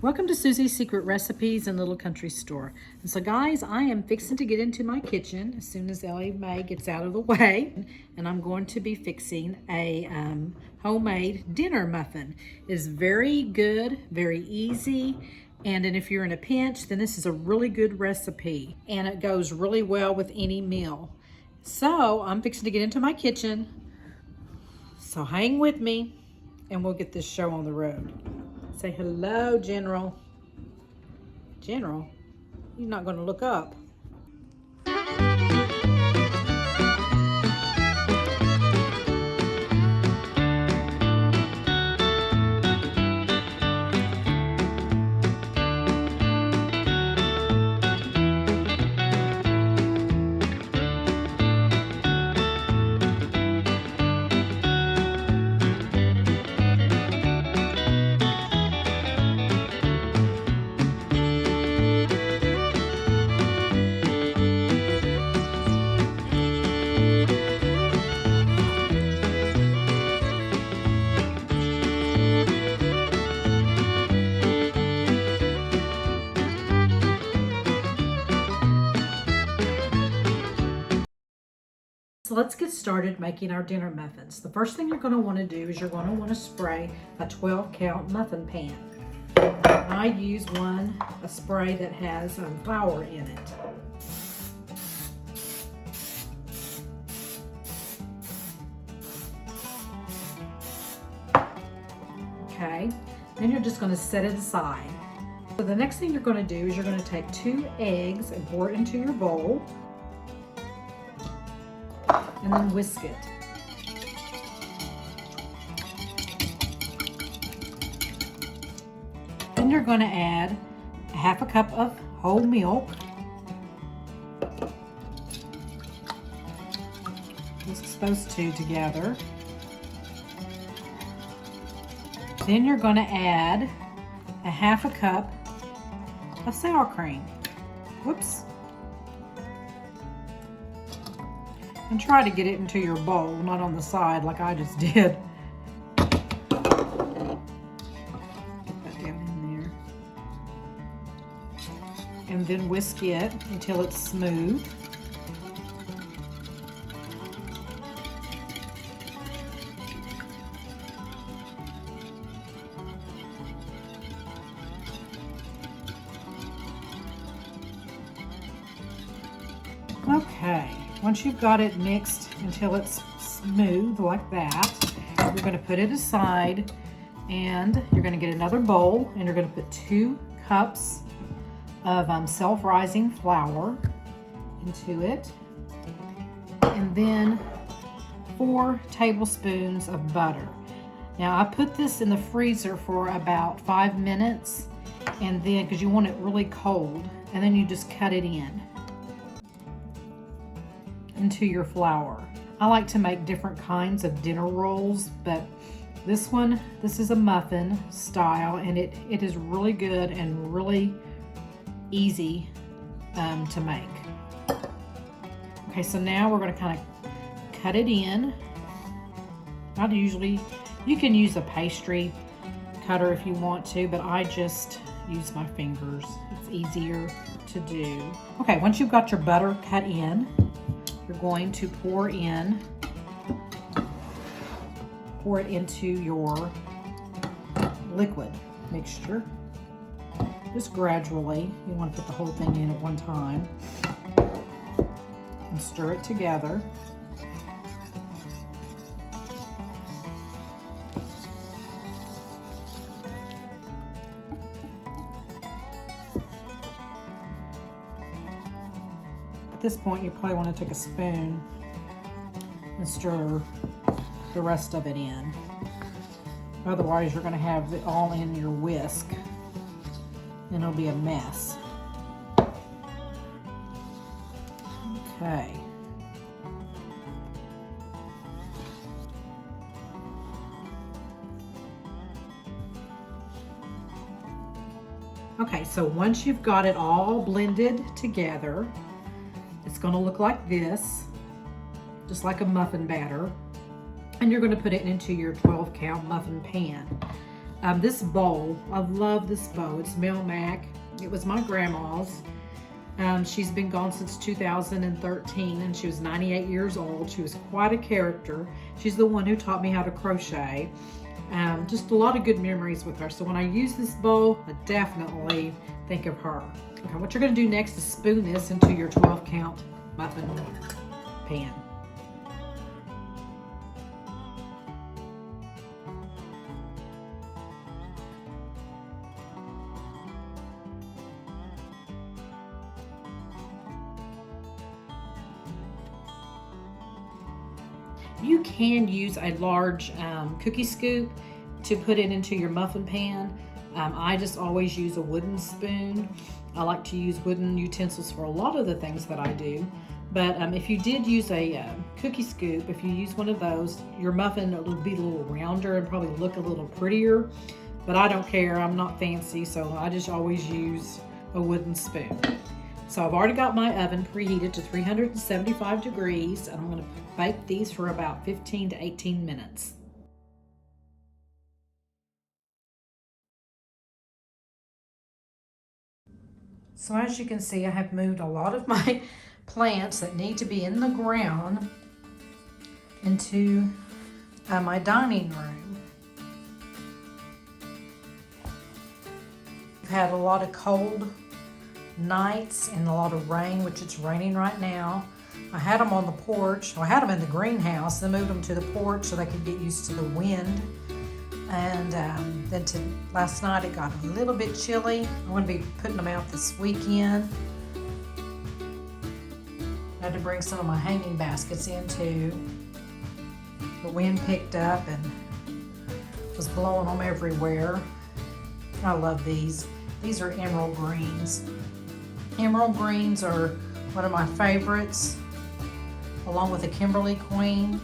Welcome to Susie's Secret Recipes and Little Country Store. And so guys, I am fixing to get into my kitchen as soon as Ellie Mae gets out of the way. And I'm going to be fixing a homemade dinner muffin. It is very good, very easy. And then if you're in a pinch, then this is a really good recipe. And it goes really well with any meal. So I'm fixing to get into my kitchen. So hang with me and we'll get this show on the road. Say hello, General. General, you're not going to look up. So let's get started making our dinner muffins. The first thing you're going to want to do is you're going to want to spray a 12-count muffin pan. I use a spray that has flour in it. Okay, then you're just going to set it aside. So the next thing you're going to do is you're going to take 2 eggs and pour it into your bowl. And then whisk it. Then you're going to add a 1/2 cup of whole milk. Whisk those two together. Then you're going to add a 1/2 cup of sour cream. Whoops. And try to get it into your bowl, not on the side like I just did. Get that down in there. And then whisk it until it's smooth. Okay. Once you've got it mixed until it's smooth like that, you're going to put it aside and you're going to get another bowl and you're going to put 2 cups of self-rising flour into it and then 4 tablespoons of butter. Now I put this in the freezer for about 5 minutes and then because you want it really cold, and then you just cut it into your flour. I like to make different kinds of dinner rolls, but this is a muffin style and it is really good and really easy to make. Okay, so now we're going to kind of cut it in. You can use a pastry cutter if you want to, but I just use my fingers. It's easier to do. Okay, once you've got your butter cut in, you're going to pour it into your liquid mixture. Just gradually. You want to put the whole thing in at one time and stir it together. At this point, you probably want to take a spoon and stir the rest of it in. Otherwise, you're going to have it all in your whisk and it'll be a mess. Okay. Okay, so once you've got it all blended together, it's going to look like this, just like a muffin batter. And you're going to put it into your 12-count muffin pan. This bowl, I love this bowl. It's Mel Mac. It was my grandma's. She's been gone since 2013 and she was 98 years old. She was quite a character. She's the one who taught me how to crochet. Just a lot of good memories with her. So when I use this bowl, I definitely think of her. Okay, what you're going to do next is spoon this into your 12 count muffin pan. You can use a large cookie scoop to put it into your muffin pan. I just always use a wooden spoon. I like to use wooden utensils for a lot of the things that I do. But if you did use a cookie scoop, if you use one of those, your muffin will be a little rounder and probably look a little prettier. But I don't care, I'm not fancy, so I just always use a wooden spoon. So I've already got my oven preheated to 375 degrees, and I'm going to bake these for about 15 to 18 minutes. So as you can see, I have moved a lot of my plants that need to be in the ground into my dining room. I've had a lot of cold nights and a lot of rain, which it's raining right now. I had them on the porch. Well, I had them in the greenhouse, then moved them to the porch so they could get used to the wind. And then last night it got a little bit chilly. I'm going to be putting them out this weekend. I had to bring some of my hanging baskets in too. The wind picked up and was blowing them everywhere. I love these. These are emerald greens. Emerald greens are one of my favorites, along with the Kimberly Queen.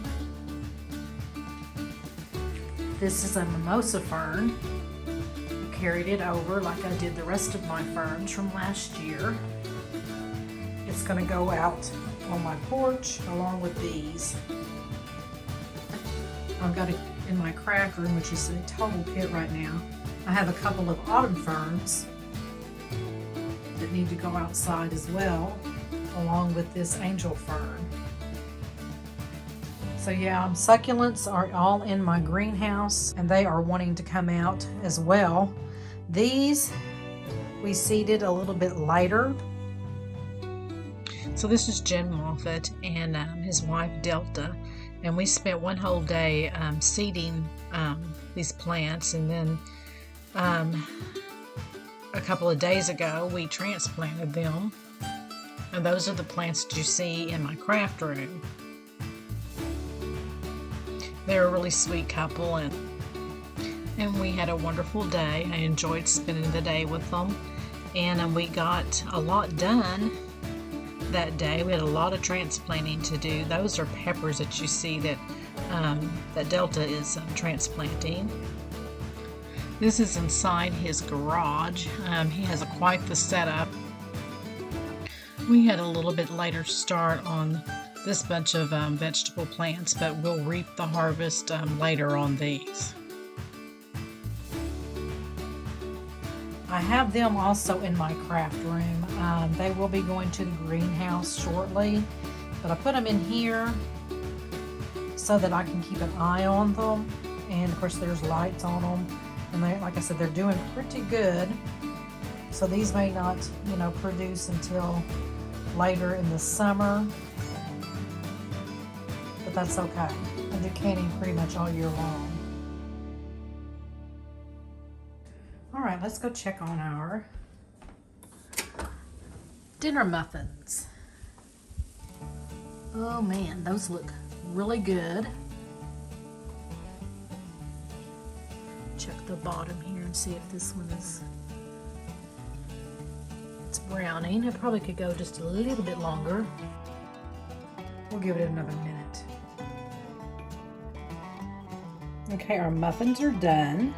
This is a mimosa fern. I carried it over like I did the rest of my ferns from last year. It's going to go out on my porch along with these. I've got it in my craft room, which is a total pit right now. I have a couple of autumn ferns that need to go outside as well, along with this angel fern. So yeah, succulents are all in my greenhouse and they are wanting to come out as well. These we seeded a little bit later. So this is Jim Moffat and his wife Delta, and we spent one whole day seeding these plants, and then a couple of days ago we transplanted them, and those are the plants that you see in my craft room. They're a really sweet couple, and we had a wonderful day. I enjoyed spending the day with them, and we got a lot done that day. We had a lot of transplanting to do. Those are peppers that you see that Delta is transplanting. This is inside his garage. He has quite the setup. We had a little bit later start on this bunch of vegetable plants, but we'll reap the harvest later on these. I have them also in my craft room. They will be going to the greenhouse shortly, but I put them in here so that I can keep an eye on them. And of course there's lights on them, and they, like I said, they're doing pretty good. So these may not, produce until later in the summer, but that's okay. I do canning pretty much all year long. All right, let's go check on our dinner muffins. Oh man, those look really good. Check the bottom here and see if this one is, it's browning. It probably could go just a little bit longer. We'll give it another minute. Okay, our muffins are done.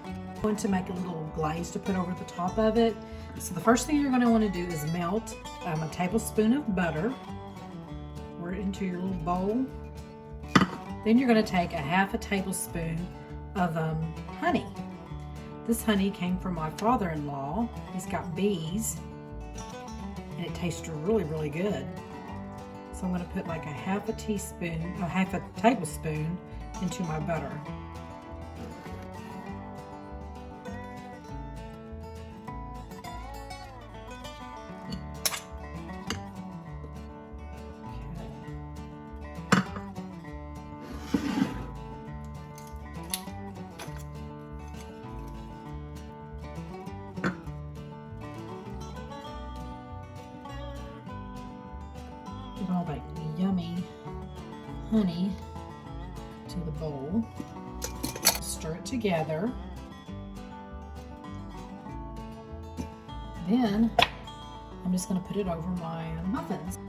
I'm going to make a little glaze to put over the top of it. So the first thing you're going to want to do is melt a tablespoon of butter. Pour it into your little bowl. Then you're going to take a half a tablespoon of honey. This honey came from my father-in-law. He's got bees, and it tastes really, really good. So I'm going to put like a half a tablespoon into my butter. Get all that yummy honey to the bowl. Stir it together. Then I'm just going to put it over my muffins.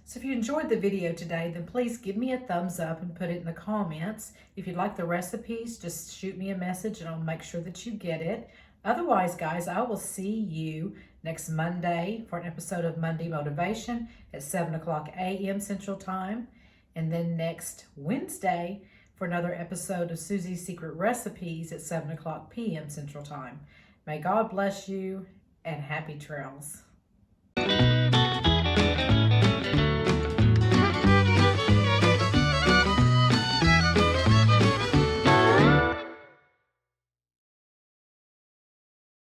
So if you enjoyed the video today, then please give me a thumbs up and put it in the comments. If you'd like the recipes, just shoot me a message and I'll make sure that you get it. Otherwise, guys, I will see you next Monday for an episode of Monday Motivation at 7 o'clock a.m. Central Time. And then next Wednesday for another episode of Susie's Secret Recipes at 7 o'clock p.m. Central Time. May God bless you and happy trails.